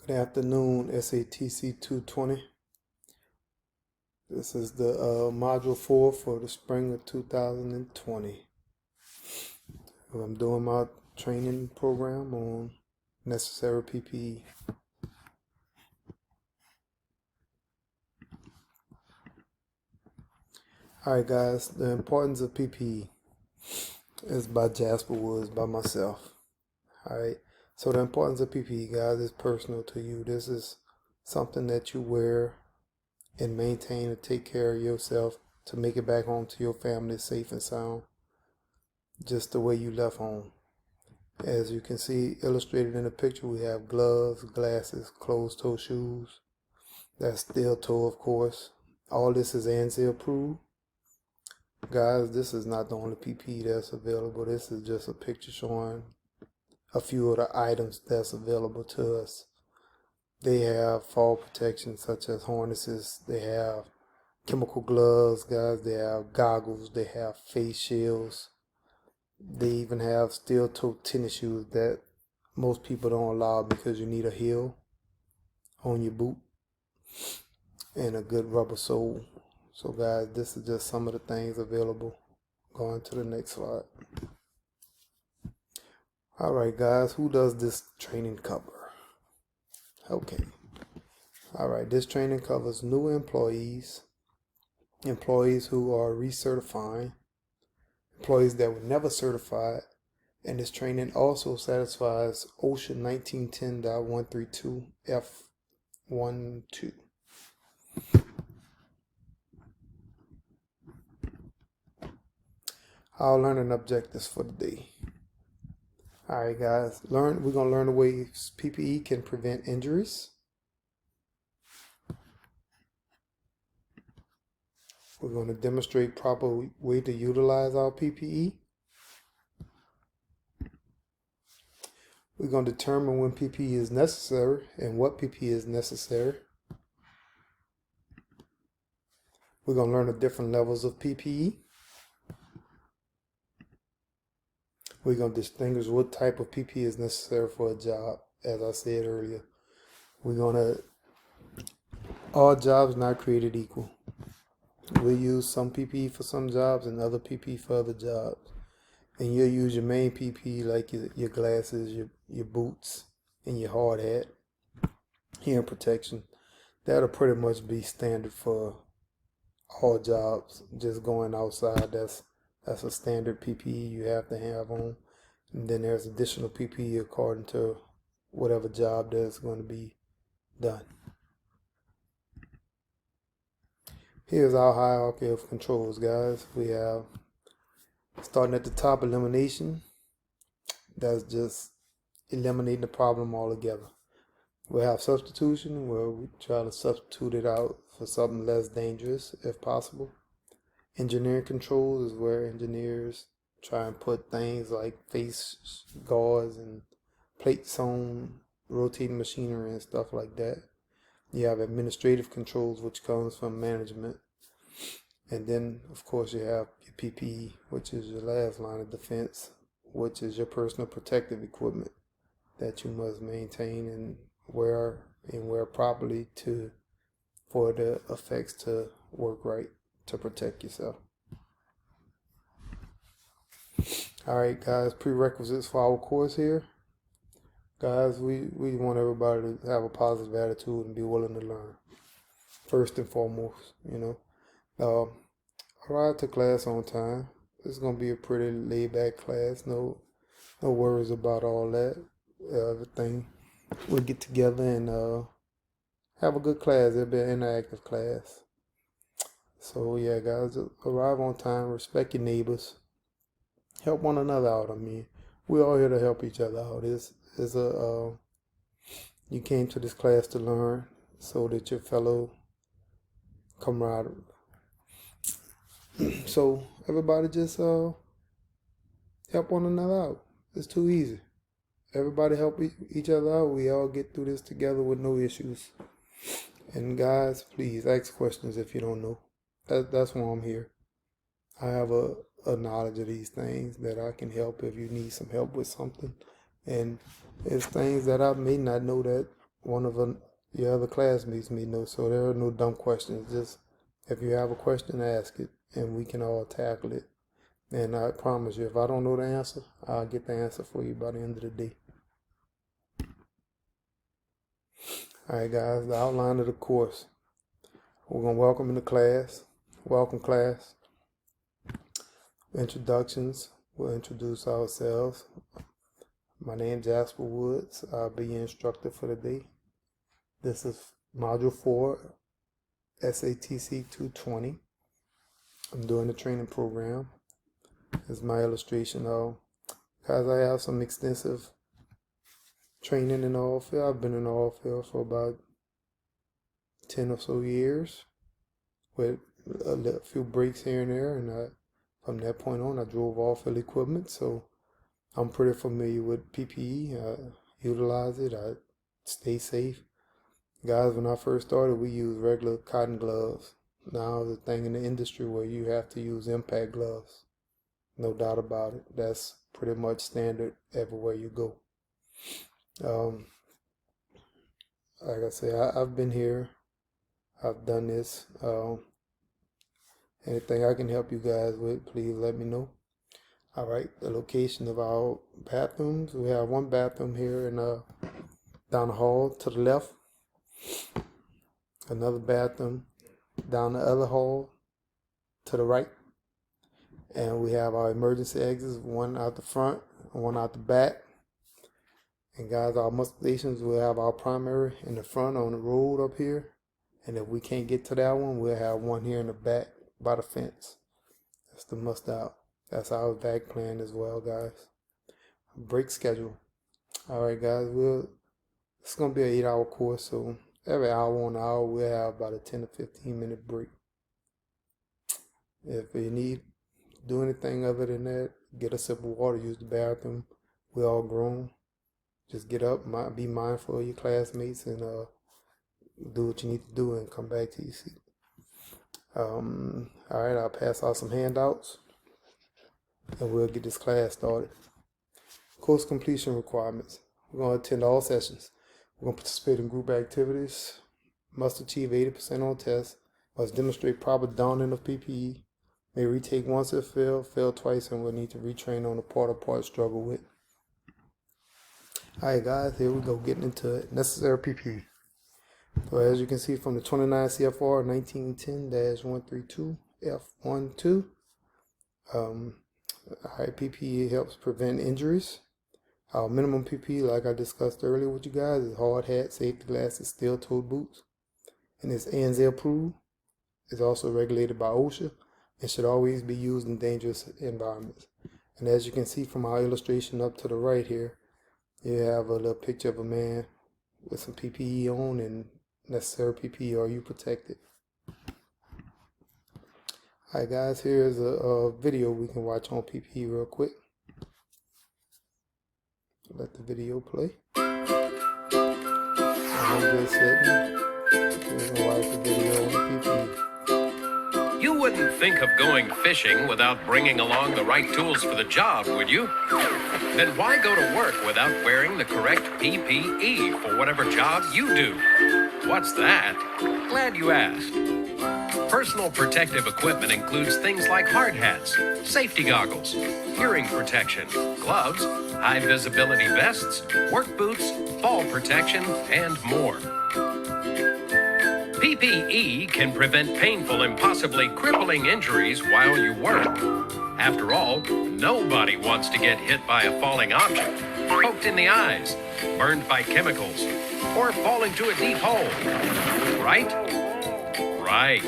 Good afternoon, SATC 220. This is the module 4 for the spring of 2020. I'm doing my training program on necessary PPE. Alright guys, the importance of PPE is by Jasper Woods, by myself. Alright, so the importance of PPE, guys, is personal to you. This is something that you wear and maintain and take care of yourself to make it back home to your family safe and sound, just the way you left home. As you can see illustrated in the picture, we have gloves, glasses, closed-toe shoes. That's steel toe, of course. All this is ANSI approved. Guys, this is not the only PPE that's available. This is just a picture showing a few of the items that's available to us. They have fall protection such as harnesses. They have chemical gloves, guys. They have goggles. They have face shields. They even have steel toe tennis shoes that most people don't allow because you need a heel on your boot and a good rubber sole. So guys, this is just some of the things available. Going to the next slide. Alright guys, who does this training cover? Okay. Alright, this training covers new employees, employees who are recertifying, employees that were never certified, and this training also satisfies OSHA 1910.132 F12. Our learning objectives for the day. Alright guys, we're going to learn the ways PPE can prevent injuries. We're going to demonstrate proper way to utilize our PPE. We're going to determine when PPE is necessary and what PPE is necessary. We're going to learn the different levels of PPE. We're going to distinguish what type of PPE is necessary for a job, as I said earlier. All jobs not created equal. We use some PPE for some jobs and other PPE for other jobs. And you'll use your main PPE like your glasses, your boots, and your hard hat, hearing protection. That'll pretty much be standard for all jobs. Just going outside, that's a standard PPE you have to have on. And then there's additional PPE according to whatever job that's going to be done. Here's our hierarchy of controls, guys. We have, starting at the top, elimination. That's just eliminating the problem altogether. We have substitution, where we try to substitute it out for something less dangerous if possible. Engineering controls is where engineers try and put things like face guards and plates on rotating machinery and stuff like that. You have administrative controls, which comes from management. And then, of course, you have your PPE, which is your last line of defense, which is your personal protective equipment that you must maintain and wear properly for the effects to work right, to protect yourself. Alright guys, prerequisites for our course here. Guys, we want everybody to have a positive attitude and be willing to learn. First and foremost, arrive to class on time. It's going to be a pretty laid-back class. No worries about all that. Everything. We'll get together and have a good class. It'll be an interactive class. So yeah, guys, arrive on time. Respect your neighbors. Help one another out. I mean, we're all here to help each other out. You came to this class to learn, so that your fellow camaraderie. So everybody just help one another out. It's too easy. Everybody help each other out. We all get through this together with no issues. And guys, please ask questions if you don't know. That's why I'm here. I have a knowledge of these things that I can help if you need some help with something. And it's things that I may not know that one of your other classmates may know. So there are no dumb questions. Just if you have a question, ask it, and we can all tackle it. And I promise you, if I don't know the answer, I'll get the answer for you by the end of the day. All right, guys, the outline of the course. We're going to welcome in the class. Welcome, class. Introductions. We'll introduce ourselves. My name is Jasper Woods. I'll be your instructor for the day. This is Module 4, SATC 220. I'm doing the training program. This is my illustration of, guys, I have some extensive training in the oil field. I've been in the oil field for about 10 or so years with a few breaks here and there, and from that point on I drove oil field equipment, so I'm pretty familiar with PPE. I utilize it. I stay safe. Guys, when I first started, we used regular cotton gloves. Now there's a thing in the industry where you have to use impact gloves. No doubt about it. That's pretty much standard everywhere you go. Like I say, I've been here. I've done this. Anything I can help you guys with, please let me know. All right, the location of our bathrooms. We have one bathroom here and down the hall to the left. Another bathroom down the other hall to the right. And we have our emergency exits, one out the front and one out the back. And guys, our muster stations, we'll have our primary in the front on the road up here. And if we can't get to that one, we'll have one here in the back by the fence. That's the muster out. That's our vac plan as well, guys. Break schedule. All right, guys, it's going to be an 8-hour course, so every hour on hour, we'll have about a 10 to 15 minute break. If you need to do anything other than that, get a sip of water, use the bathroom. We're all grown. Just get up, be mindful of your classmates, and do what you need to do and come back to your seat. All right, I'll pass out some handouts and we'll get this class started. Course completion requirements. We're going to attend all sessions. We're going to participate in group activities. Must achieve 80% on tests. Must demonstrate proper donning of PPE. May retake once if fail twice, and will need to retrain on the part struggle with. Alright guys, here we go, getting into it. Necessary PPE. So as you can see from the 29 CFR 1910-132 F12, PPE helps prevent injuries. Our minimum PPE, like I discussed earlier with you guys, is hard hat, safety glasses, steel-toed boots, and it's ANZ approved. It's also regulated by OSHA and should always be used in dangerous environments. And as you can see from our illustration up to the right here, you have a little picture of a man with some PPE on, and necessary PPE. Are you protected? Alright guys, here's a video we can watch on PPE real quick. Let the video play. I'm just sitting. We're gonna watch the video on the PPE. You wouldn't think of going fishing without bringing along the right tools for the job, would you? Then why go to work without wearing the correct PPE for whatever job you do? What's that? Glad you asked. Personal protective equipment includes things like hard hats, safety goggles, hearing protection, gloves, high visibility vests, work boots, fall protection, and more. PPE can prevent painful and possibly crippling injuries while you work. After all, nobody wants to get hit by a falling object, poked in the eyes, burned by chemicals, or fall into a deep hole. Right? Right.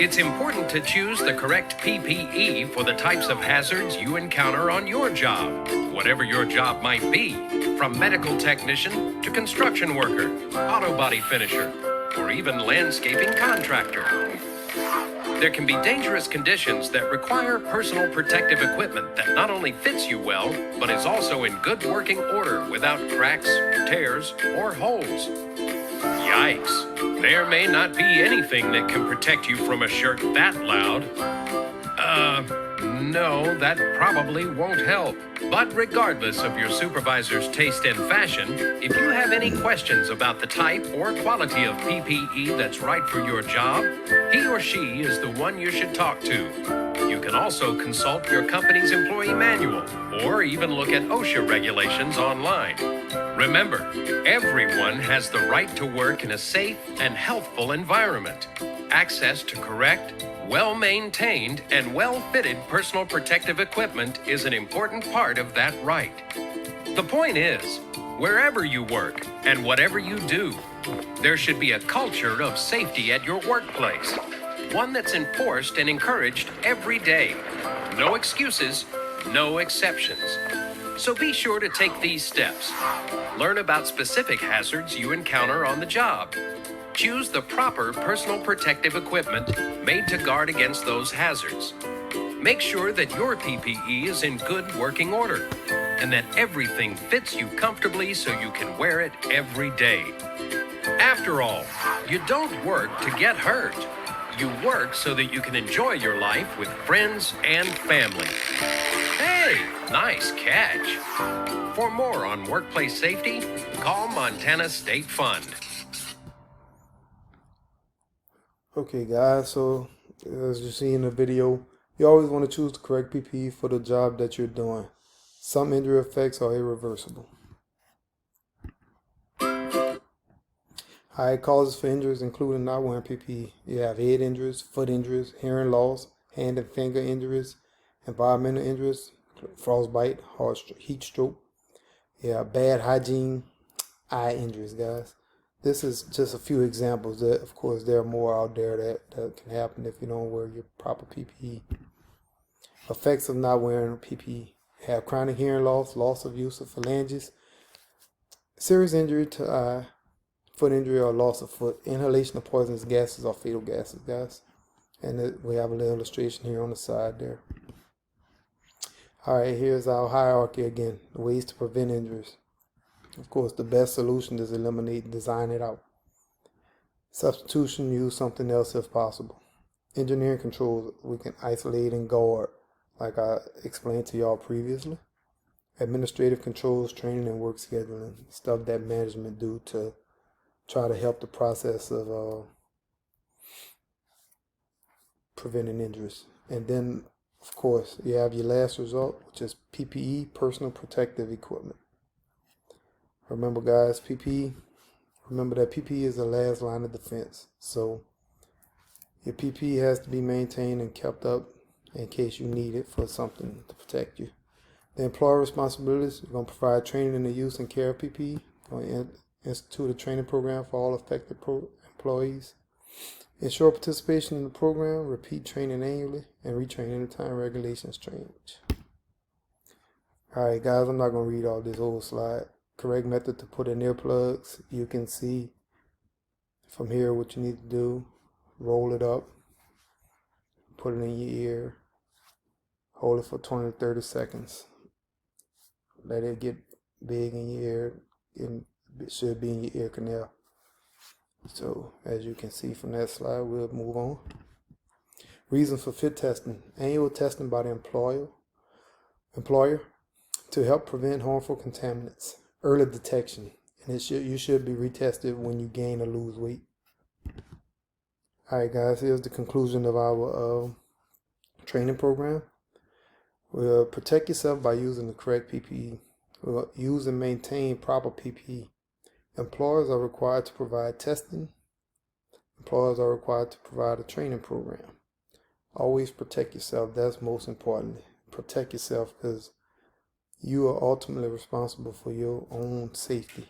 It's important to choose the correct PPE for the types of hazards you encounter on your job, whatever your job might be, from medical technician to construction worker, auto body finisher, or even landscaping contractor. There can be dangerous conditions that require personal protective equipment that not only fits you well, but is also in good working order without cracks, tears, or holes. Yikes! There may not be anything that can protect you from a shirt that loud. No, that probably won't help. But regardless of your supervisor's taste in fashion, if you have any questions about the type or quality of PPE that's right for your job, he or she is the one you should talk to. You can also consult your company's employee manual or even look at OSHA regulations online. Remember, everyone has the right to work in a safe and healthful environment. Access to correct, well-maintained, and well-fitted personal protective equipment is an important part of that right. The point is, wherever you work and whatever you do, there should be a culture of safety at your workplace. One that's enforced and encouraged every day. No excuses, no exceptions. So be sure to take these steps. Learn about specific hazards you encounter on the job. Choose the proper personal protective equipment made to guard against those hazards. Make sure that your PPE is in good working order and that everything fits you comfortably so you can wear it every day. After all, you don't work to get hurt. You work so that you can enjoy your life with friends and family. Hey, nice catch. For more on workplace safety, call Montana State Fund. Okay guys, so as you see in the video, you always want to choose the correct PPE for the job that you're doing. Some injury effects are irreversible. Alright, causes for injuries including not wearing PPE. You have head injuries, foot injuries, hearing loss, hand and finger injuries, environmental injuries, frostbite, heat stroke. You have bad hygiene, eye injuries, guys. This is just a few examples. That, of course, there are more out there that can happen if you don't wear your proper PPE. Effects of not wearing PPE. You have chronic hearing loss, loss of use of phalanges, serious injury to eye, foot injury or loss of foot, inhalation of poisonous gases or fatal gases, guys. And we have a little illustration here on the side there. Alright, here's our hierarchy again. Ways to prevent injuries. Of course, the best solution is eliminate and design it out. Substitution, use something else if possible. Engineering controls, we can isolate and guard, like I explained to y'all previously. Administrative controls, training and work scheduling, stuff that management do to try to help the process of preventing injuries. And then, of course, you have your last result, which is PPE, personal protective equipment. Remember, guys, remember that PPE is the last line of defense. So your PPE has to be maintained and kept up in case you need it for something to protect you. The employer responsibilities, you're going to provide training in the use and care of PPE. You're going to institute a training program for all affected employees. Ensure participation in the program, repeat training annually, and retrain anytime regulations change. Alright guys, I'm not going to read all this whole slide. Correct method to put in earplugs. You can see from here what you need to do. Roll it up, put it in your ear, hold it for 20 to 30 seconds. Let it get big in your ear, and it should be in your ear canal. So as you can see from that slide, we'll move on. Reasons for fit testing. Annual testing by the employer to help prevent harmful contaminants. Early detection, and you should be retested when you gain or lose weight. Alright guys, here's the conclusion of our training program. We'll protect yourself by using the correct PPE. We'll use and maintain proper PPE. Employers are required to provide testing. Employers are required to provide a training program. Always protect yourself. That's most important. Protect yourself because you are ultimately responsible for your own safety.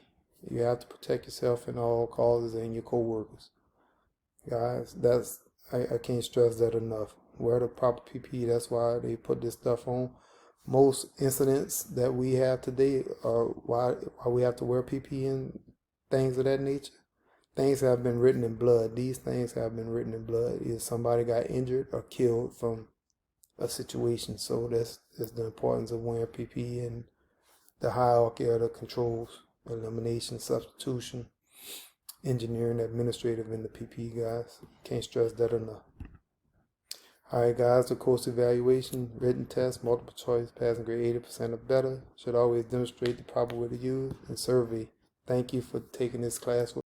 You have to protect yourself and all causes and your co-workers. Guys, I can't stress that enough. Wear the proper PPE. That's why they put this stuff on. Most incidents that we have today are why we have to wear PPE and things of that nature. Things have been written in blood. These things have been written in blood. Either somebody got injured or killed from a situation. So that's the importance of wearing PPE and the hierarchy of the controls: elimination, substitution, engineering, administrative, and the PPE, guys. Can't stress that enough. Alright guys, the course evaluation, written test, multiple choice, passing grade 80% or better, should always demonstrate the proper way to use, and survey. Thank you for taking this class with